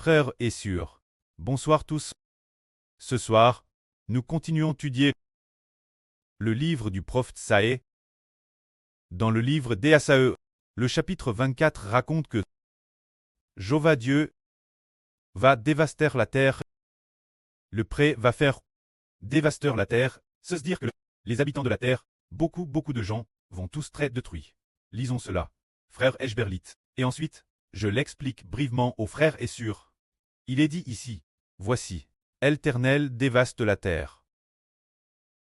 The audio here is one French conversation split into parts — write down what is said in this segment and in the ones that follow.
Frères et sœurs, bonsoir tous. Ce soir, nous continuons d'étudier le livre du prophète Saë. Dans le livre d'Ésaïe, le chapitre 24 raconte que Jéhovah Dieu va dévaster la terre. Le pré va faire dévaster la terre, c'est dire que les habitants de la terre, beaucoup de gens, vont tous très détruits. Lisons cela, frère Eshberlit. Et ensuite, je l'explique brièvement aux frères et sœurs. Il est dit ici, voici, l'Éternel dévaste la terre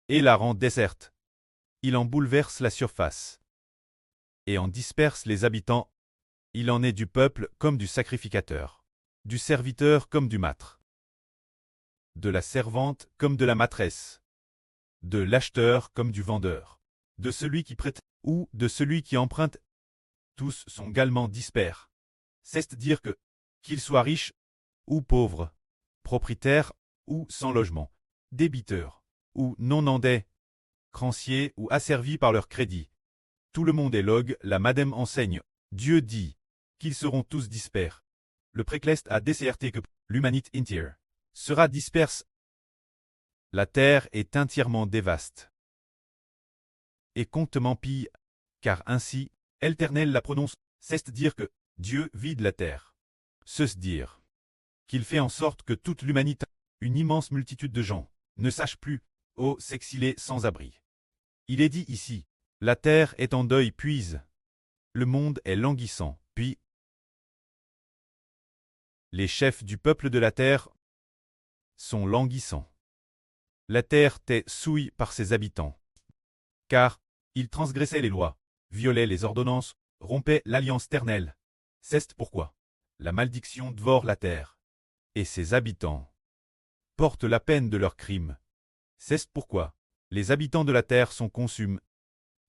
et la rend déserte. Il en bouleverse la surface et en disperse les habitants. Il en est du peuple comme du sacrificateur, du serviteur comme du maître, de la servante comme de la maîtresse, de l'acheteur comme du vendeur, de celui qui prête ou de celui qui emprunte. Tous sont également disperses. C'est-à-dire que, qu'ils soient riches ou pauvres, propriétaires ou sans logement, débiteurs ou non-endettés, créanciers ou asservis par leur crédit. Tout le monde est log, la madame enseigne. Dieu dit qu'ils seront tous disperses. Le précleste a décerté que l'humanité entière sera disperse. La terre est entièrement dévastée et comptement pille, car ainsi, l'Éternel la prononce, c'est-à-dire que Dieu vide la terre. C'est dire qu'il fait en sorte que toute l'humanité, une immense multitude de gens, ne sache plus, s'exiler sans abri. Il est dit ici, la terre est en deuil puis le monde est languissant, puis les chefs du peuple de la terre sont languissants. La terre est souillée par ses habitants, car ils transgressaient les lois, violaient les ordonnances, rompaient l'alliance éternelle. C'est pourquoi la malédiction dévore la terre, et ses habitants portent la peine de leurs crimes. C'est pourquoi les habitants de la terre sont consumés,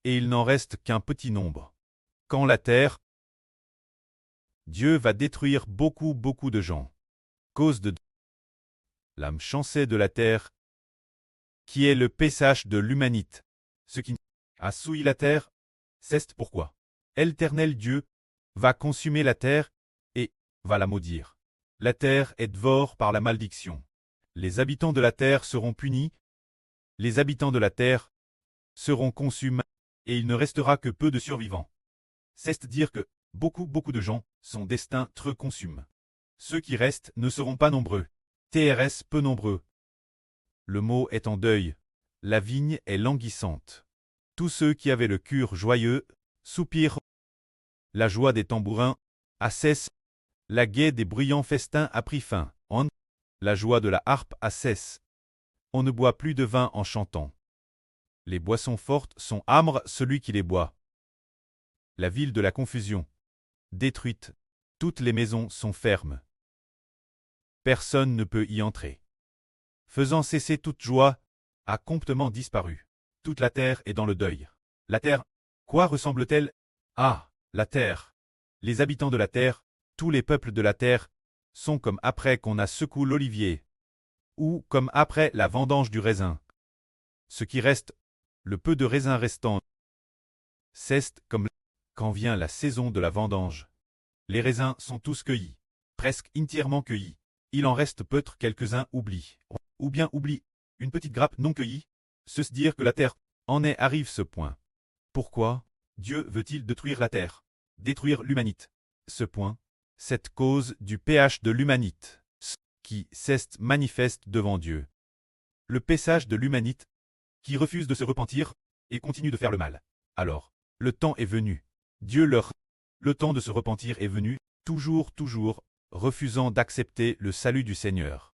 et il n'en reste qu'un petit nombre. Quand la terre, Dieu va détruire beaucoup de gens, cause de l'âme chancée de la terre, qui est le péchage de l'humanité, ce qui a souillé la terre. C'est pourquoi l'Éternel Dieu va consumer la terre et va la maudire. La terre est dévorée par la malédiction. Les habitants de la terre seront punis. Les habitants de la terre seront consumés, et il ne restera que peu de survivants. C'est-à-dire que beaucoup de gens sont destinés à être consumés. Ceux qui restent ne seront pas nombreux. TRS peu nombreux. Le mot est en deuil. La vigne est languissante. Tous ceux qui avaient le cœur joyeux soupirent. La joie des tambourins a cessé. La gaie des bruyants festins a pris fin. La joie de la harpe a cessé. On ne boit plus de vin en chantant. Les boissons fortes sont âmes celui qui les boit. La ville de la confusion, détruite, toutes les maisons sont fermes. Personne ne peut y entrer. Faisant cesser toute joie, a complètement disparu. Toute la terre est dans le deuil. La terre, quoi ressemble-t-elle? Ah, la terre. Les habitants de la terre, tous les peuples de la terre, sont comme après qu'on a secoué l'olivier, ou comme après la vendange du raisin. Ce qui reste, le peu de raisin restant, c'est comme quand vient la saison de la vendange. Les raisins sont tous cueillis, presque entièrement cueillis. Il en reste peut-être quelques-uns oubliés, ou bien oubliés, une petite grappe non cueillie. C'est dire que la terre en est arrive ce point. Pourquoi Dieu veut-il détruire la terre, détruire l'humanité? Ce point, cette cause du péché de l'humanité, qui s'est manifeste devant Dieu. Le péchage de l'humanité, qui refuse de se repentir, et continue de faire le mal. Alors, le temps est venu. Dieu le temps de se repentir est venu, toujours, refusant d'accepter le salut du Seigneur.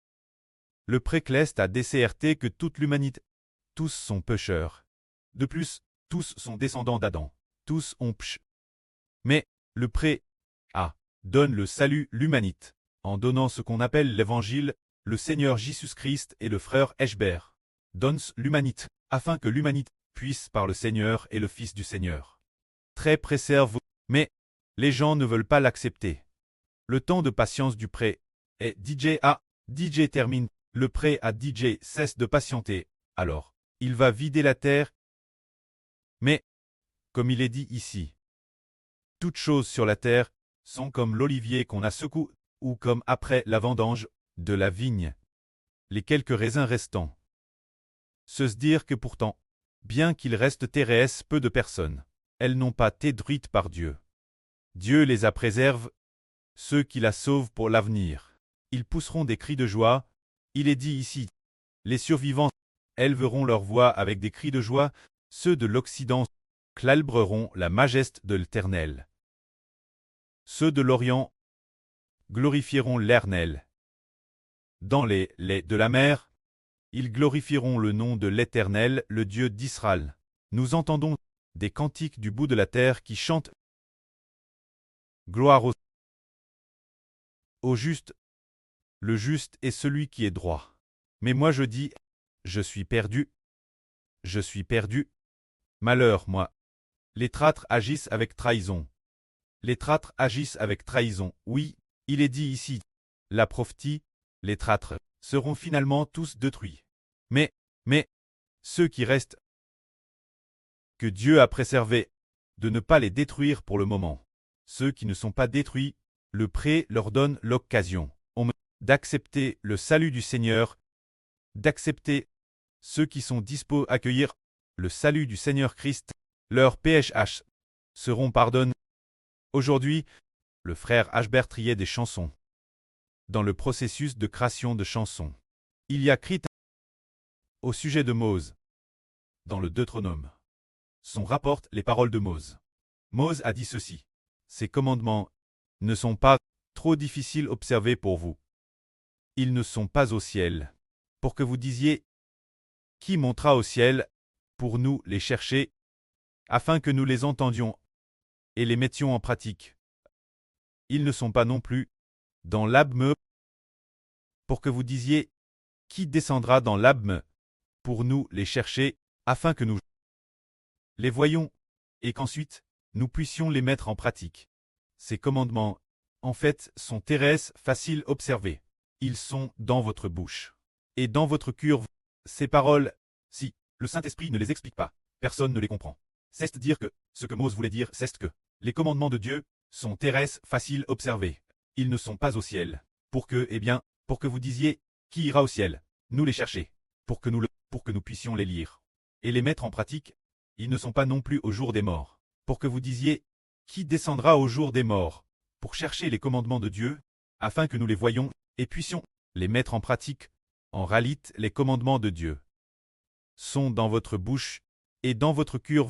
Le précleste a décerté que toute l'humanité, tous sont pécheurs. De plus, tous sont descendants d'Adam. Tous ont péché. Mais, le pré donne le salut l'humanité, en donnant ce qu'on appelle l'évangile, le Seigneur Jésus-Christ et le frère Eshber. Donne l'humanité, afin que l'humanité puisse par le Seigneur et le Fils du Seigneur. Très préserve, mais les gens ne veulent pas l'accepter. Le temps de patience du pré est DJ termine, le pré à DJ cesse de patienter, alors, il va vider la terre. Mais, comme il est dit ici, toutes choses sur la terre sont comme l'olivier qu'on a secoué, ou comme après la vendange de la vigne, les quelques raisins restants. Se dire que pourtant, bien qu'il reste Thérèse peu de personnes, elles n'ont pas été détruites par Dieu. Dieu les a préserves, ceux qui la sauvent pour l'avenir. Ils pousseront des cris de joie. Il est dit ici, les survivants élèveront leur voix avec des cris de joie, ceux de l'Occident célèbreront la majesté de l'Éternel. Ceux de l'Orient glorifieront l'Éternel. Dans les laits de la mer, ils glorifieront le nom de l'Éternel, le Dieu d'Israël. Nous entendons des cantiques du bout de la terre qui chantent gloire au juste. Le juste est celui qui est droit. Mais moi je dis, je suis perdu. Je suis perdu. Malheur, moi. Les traîtres agissent avec trahison. Les traîtres agissent avec trahison. Oui, il est dit ici, la prophétie, les traîtres seront finalement tous détruits. Mais, ceux qui restent, que Dieu a préservés, de ne pas les détruire pour le moment. Ceux qui ne sont pas détruits, le pré leur donne l'occasion d'accepter le salut du Seigneur, d'accepter ceux qui sont disposés à accueillir le salut du Seigneur Christ, leurs PHH seront pardonnés. Aujourd'hui, le frère Hbert triait des chansons. Dans le processus de création de chansons, il y a écrit au sujet de Mose, dans le Deutéronome. Son rapporte les paroles de Mose. Mose a dit ceci. Ces commandements ne sont pas trop difficiles à observer pour vous. Ils ne sont pas au ciel, pour que vous disiez, qui montera au ciel, pour nous les chercher, afin que nous les entendions et les mettions en pratique. Ils ne sont pas non plus dans l'abme, pour que vous disiez, qui descendra dans l'abme, pour nous les chercher, afin que nous les voyions, et qu'ensuite nous puissions les mettre en pratique. Ces commandements, en fait, sont terrestres, faciles à observer. Ils sont dans votre bouche et dans votre cœur. Ces paroles, si le Saint-Esprit ne les explique pas, personne ne les comprend. C'est dire que ce que Mose voulait dire, c'est que les commandements de Dieu sont terrestres, faciles à observer. Ils ne sont pas au ciel. Pour que vous disiez, qui ira au ciel, nous les chercher, pour que nous puissions les lire et les mettre en pratique. Ils ne sont pas non plus au jour des morts, pour que vous disiez, qui descendra au jour des morts, pour chercher les commandements de Dieu, afin que nous les voyions et puissions les mettre en pratique. En réalité, les commandements de Dieu sont dans votre bouche et dans votre cœur.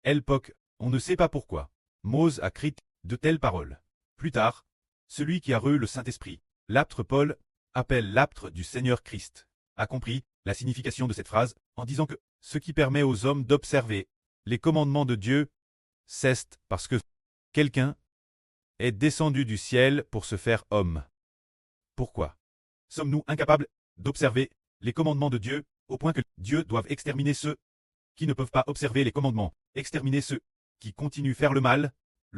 Époque, on ne sait pas pourquoi. Mose a écrit de telles paroles. Plus tard, celui qui a reçu le Saint-Esprit, l'apôtre Paul, appelle l'apôtre du Seigneur Christ, a compris la signification de cette phrase en disant que ce qui permet aux hommes d'observer les commandements de Dieu, c'est parce que quelqu'un est descendu du ciel pour se faire homme. Pourquoi sommes-nous incapables d'observer les commandements de Dieu, au point que Dieu doive exterminer ceux qui ne peuvent pas observer les commandements, exterminer ceux qui continuent à faire le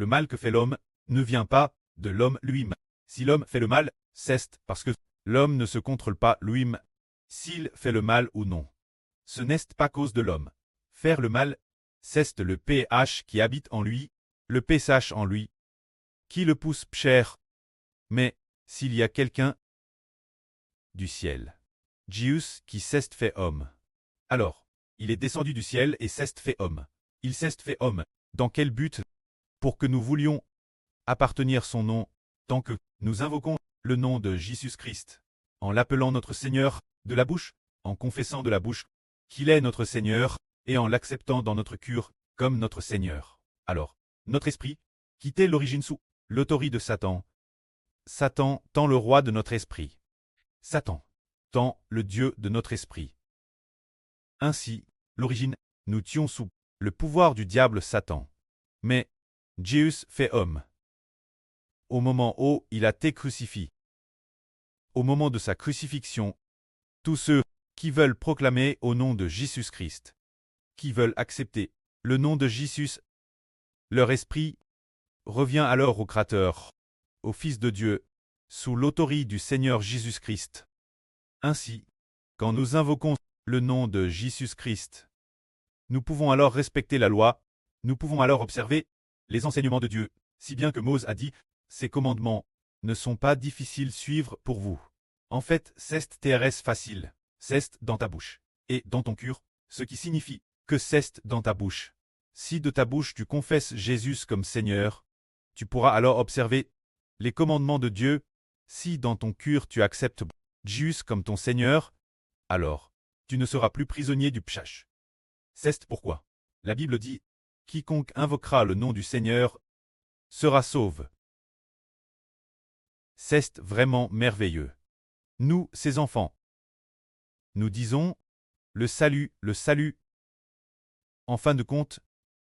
mal que fait l'homme ne vient pas de l'homme lui-même. Si l'homme fait le mal, c'est parce que l'homme ne se contrôle pas lui-même s'il fait le mal ou non. Ce n'est pas cause de l'homme. Faire le mal, c'est le PH qui habite en lui, le PSH en lui, qui le pousse cher. Mais, s'il y a quelqu'un du ciel, Jésus qui s'est fait homme, alors, il est descendu du ciel et s'est fait homme. Il s'est fait homme. Dans quel but? Pour que nous voulions appartenir son nom, tant que nous invoquons le nom de Jésus-Christ, en l'appelant notre Seigneur de la bouche, en confessant de la bouche qu'il est notre Seigneur, et en l'acceptant dans notre cœur comme notre Seigneur. Alors, notre esprit, quittait l'origine sous l'autorité de Satan. Satan tend le roi de notre esprit. Satan tend le Dieu de notre esprit. Ainsi, l'origine, nous tions sous le pouvoir du diable Satan. Mais Jésus fait homme. Au moment où il a été crucifié. Au moment de sa crucifixion, tous ceux qui veulent proclamer au nom de Jésus-Christ, qui veulent accepter le nom de Jésus, leur esprit revient alors au Créateur, au Fils de Dieu, sous l'autorité du Seigneur Jésus-Christ. Ainsi, quand nous invoquons le nom de Jésus-Christ, nous pouvons alors respecter la loi, nous pouvons alors observer les enseignements de Dieu, si bien que Mose a dit, ces commandements ne sont pas difficiles à suivre pour vous. En fait, c'est TRS facile. C'est dans ta bouche et dans ton cœur, ce qui signifie que c'est dans ta bouche. Si de ta bouche tu confesses Jésus comme Seigneur, tu pourras alors observer les commandements de Dieu. Si dans ton cœur tu acceptes Jésus comme ton Seigneur, alors tu ne seras plus prisonnier du pchash. C'est pourquoi la Bible dit « Quiconque invoquera le nom du Seigneur sera sauve ». C'est vraiment merveilleux. Nous, ses enfants, nous disons « le salut », en fin de compte,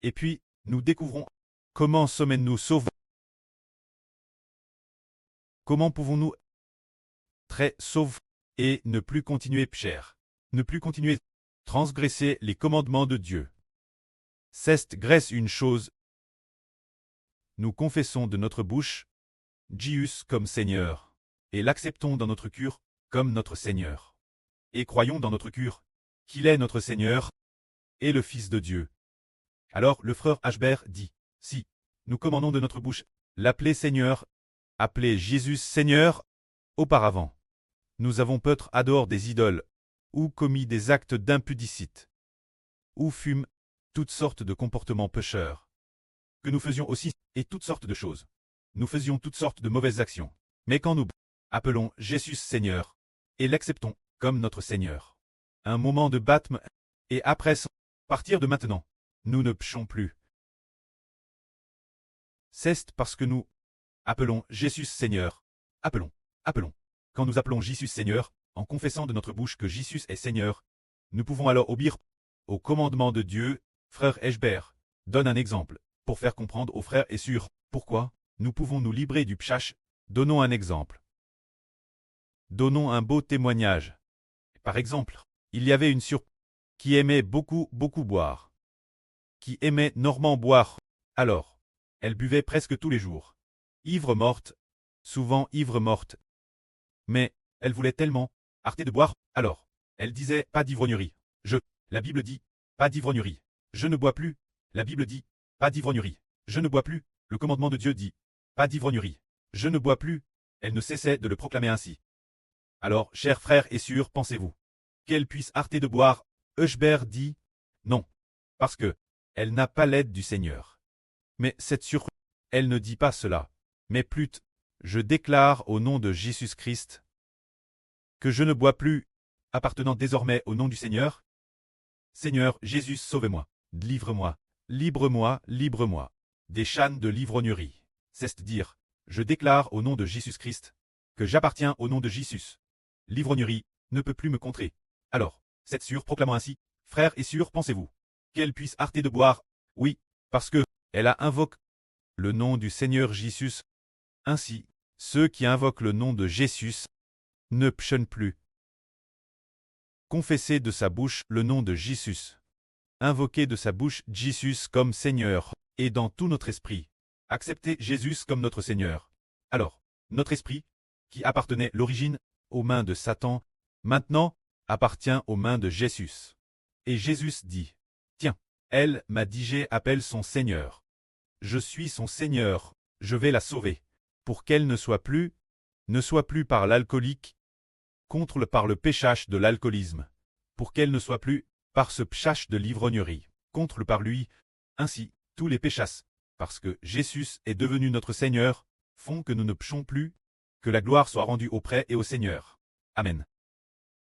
et puis nous découvrons comment sommes-nous sauvés. Comment pouvons-nous être sauvés et ne plus continuer pécher, ne plus continuer transgresser les commandements de Dieu. C'est grâce une chose. Nous confessons de notre bouche Jésus comme Seigneur, et l'acceptons dans notre cœur comme notre Seigneur. Et croyons dans notre cœur qu'il est notre Seigneur et le Fils de Dieu. Alors le frère Ashbert dit, si nous commandons de notre bouche l'appeler Seigneur, appeler Jésus Seigneur, auparavant, nous avons peut-être adoré des idoles, ou commis des actes d'impudicité, ou fûmes toutes sortes de comportements pécheurs, que nous faisions aussi, et toutes sortes de choses. Nous faisions toutes sortes de mauvaises actions. Mais quand nous appelons Jésus Seigneur, et l'acceptons comme notre Seigneur, un moment de baptême, et après, partir de maintenant, nous ne péchons plus. C'est parce que nous appelons Jésus Seigneur. Appelons. Quand nous appelons Jésus Seigneur, en confessant de notre bouche que Jésus est Seigneur, nous pouvons alors obéir au commandement de Dieu. Frère Ashbert donne un exemple pour faire comprendre aux frères et sœurs pourquoi nous pouvons nous libérer du pchash. Donnons un exemple. Donnons un beau témoignage. Par exemple, il y avait une sœur qui aimait beaucoup boire, qui aimait normalement boire. Alors, elle buvait presque tous les jours. Ivre morte, souvent ivre morte. Mais elle voulait tellement arrêter de boire, alors elle disait pas d'ivrognerie. La Bible dit pas d'ivrognerie. Je ne bois plus. La Bible dit pas d'ivrognerie. Je ne bois plus. Le commandement de Dieu dit pas d'ivrognerie. Je ne bois plus. Elle ne cessait de le proclamer ainsi. Alors, chers frères et sœurs, pensez-vous qu'elle puisse arrêter de boire? Ashbert dit non, parce que elle n'a pas l'aide du Seigneur. Mais cette sœur, elle ne dit pas cela, mais plutôt, je déclare au nom de Jésus-Christ que je ne bois plus, appartenant désormais au nom du Seigneur. Seigneur Jésus, sauve-moi, livre-moi, libre-moi, des chaînes de l'ivrognerie. C'est-à-dire, je déclare au nom de Jésus-Christ que j'appartiens au nom de Jésus. L'ivrognerie ne peut plus me contrer. Alors, cette sœur proclamant ainsi, frères et sœurs, pensez-vous qu'elle puisse arrêter de boire? Oui, parce que elle a invoqué le nom du Seigneur Jésus. Ainsi, ceux qui invoquent le nom de Jésus ne péchent plus. Confesser de sa bouche le nom de Jésus. Invoquer de sa bouche Jésus comme Seigneur, et dans tout notre esprit, accepter Jésus comme notre Seigneur. Alors, notre esprit, qui appartenait l'origine aux mains de Satan, maintenant appartient aux mains de Jésus. Et Jésus dit, tiens, elle m'a dit j'appelle son Seigneur. Je suis son Seigneur, je vais la sauver, pour qu'elle ne soit plus par l'alcoolique, par le péchage de l'alcoolisme, pour qu'elle ne soit plus par ce péchage de l'ivrognerie, par lui. Ainsi, tous les péchas, parce que Jésus est devenu notre Seigneur, font que nous ne péchons plus, que la gloire soit rendue auprès et au Seigneur. Amen.